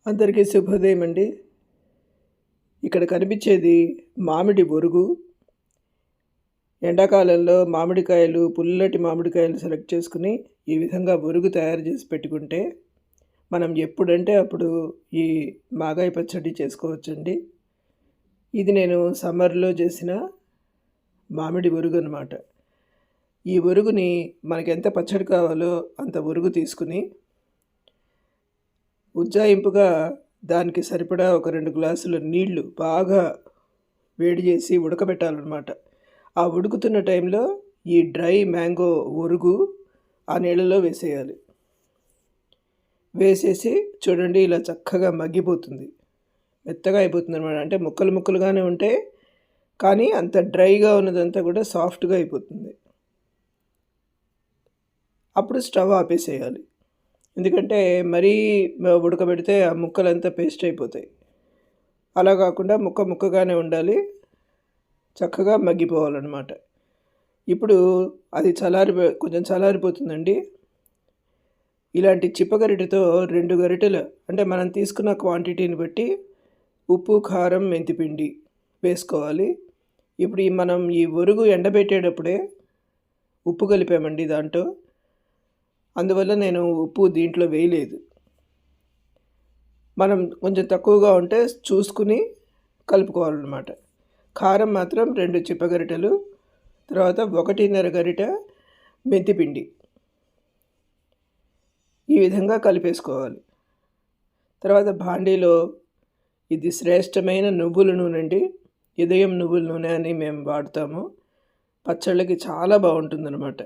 అందరికీ శుభోదయం అండి. ఇక్కడ కనిపించేది మామిడి బొరుగు. ఎండాకాలంలో మామిడికాయలు, పుల్లటి మామిడికాయలు సెలెక్ట్ చేసుకుని ఈ విధంగా బొరుగు తయారు చేసి పెట్టుకుంటే మనం ఎప్పుడంటే అప్పుడు ఈ మాగాయ పచ్చడి చేసుకోవచ్చండి. ఇది నేను సమ్మర్లో చేసిన మామిడి బొరుగు అనమాట. ఈ బొరుగుని మనకెంత పచ్చడి కావాలో అంత బొరుగు తీసుకుని ఉజ్జాయింపుగా దానికి సరిపడా ఒక 2 గ్లాసుల నీళ్లు బాగా వేడి చేసి ఉడకబెట్టాలన్నమాట. ఆ ఉడుకుతున్న టైంలో ఈ డ్రై మ్యాంగో ఒరుగు ఆ నీళ్ళలో వేసేయాలి. వేసేసి చూడండి ఇలా చక్కగా మగ్గిపోతుంది, మెత్తగా అయిపోతుంది అనమాట. అంటే ముక్కలు ముక్కలుగానే ఉంటాయి, కానీ అంత డ్రైగా ఉన్నదంతా కూడా సాఫ్ట్గా అయిపోతుంది. అప్పుడు స్టవ్ ఆపేసేయాలి. ఎందుకంటే మరీ ఉడకబెడితే ఆ ముక్కలంతా పేస్ట్ అయిపోతాయి. అలా కాకుండా ముక్కగానే ఉండాలి, చక్కగా మగ్గిపోవాలన్నమాట. ఇప్పుడు అది కొంచెం చల్లారిపోతుందండి. ఇలాంటి చిప్పగరిటెతో 2 గరిటెలు, అంటే మనం తీసుకున్న క్వాంటిటీని బట్టి ఉప్పు, కారం, మెంతిపిండి వేసుకోవాలి. ఇప్పుడు మనం ఈ ఒరుగు ఎండబెట్టేటప్పుడే ఉప్పు కలిపామండి దాంట్లో, అందువల్ల నేను ఉప్పు దీంట్లో వేయలేదు. మనం కొంచెం తక్కువగా ఉంటే చూసుకుని కలుపుకోవాలన్నమాట. కారం మాత్రం 2 చిప్పగరిటెలు, తర్వాత 1.5 గరిటె మెంతిపిండి, ఈ విధంగా కలిపేసుకోవాలి. తర్వాత భాండీలో ఇది శ్రేష్టమైన నువ్వుల నూనె అండి. ఉదయం నువ్వుల నూనె అని మేము వాడతాము. పచ్చళ్ళకి చాలా బాగుంటుందన్నమాట.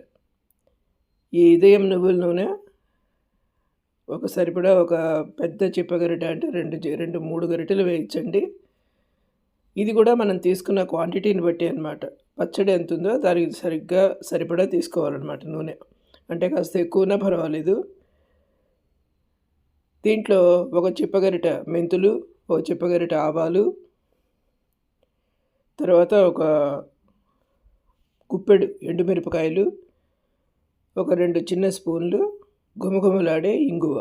ఈ ఉదయం నువ్వుల నూనె సరిపడా ఒక పెద్ద చిప్పగరిట, అంటే 2-3 గరిటెలు వేయించండి. ఇది కూడా మనం తీసుకున్న క్వాంటిటీని బట్టి అన్నమాట. పచ్చడి ఎంత ఉందో దానికి సరిపడా తీసుకోవాలన్నమాట నూనె. అంటే కాస్త ఎక్కువనా పర్వాలేదు. దీంట్లో ఒక చిప్పగరిట మెంతులు, ఒక చిప్పగరిట ఆవాలు, తర్వాత ఒక గుప్పెడు ఎండుమిరపకాయలు, ఒక 2 చిన్న స్పూన్లు గుమగుమలాడే ఇంగువ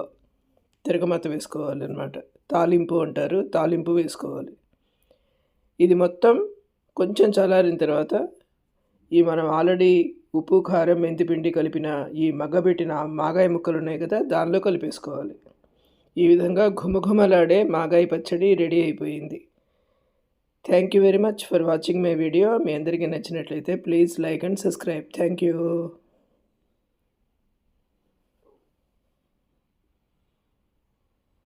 తిరగమాత వేసుకోవాలన్నమాట. తాలింపు అంటారు, తాలింపు వేసుకోవాలి. ఇది మొత్తం కొంచెం చల్లారిన తర్వాత ఈ మనం ఆల్రెడీ ఉప్పు, కారం, మెంతిపిండి కలిపిన ఈ మగ్గబెట్టిన మాగాయ ముక్కలు ఉన్నాయి కదా, దానిలో కలిపేసుకోవాలి. ఈ విధంగా ఘుమఘుమలాడే మాగాయ పచ్చడి రెడీ అయిపోయింది. Thank you very much for watching my video. మీ అందరికీ నచ్చినట్లయితే please like and subscribe. Thank you.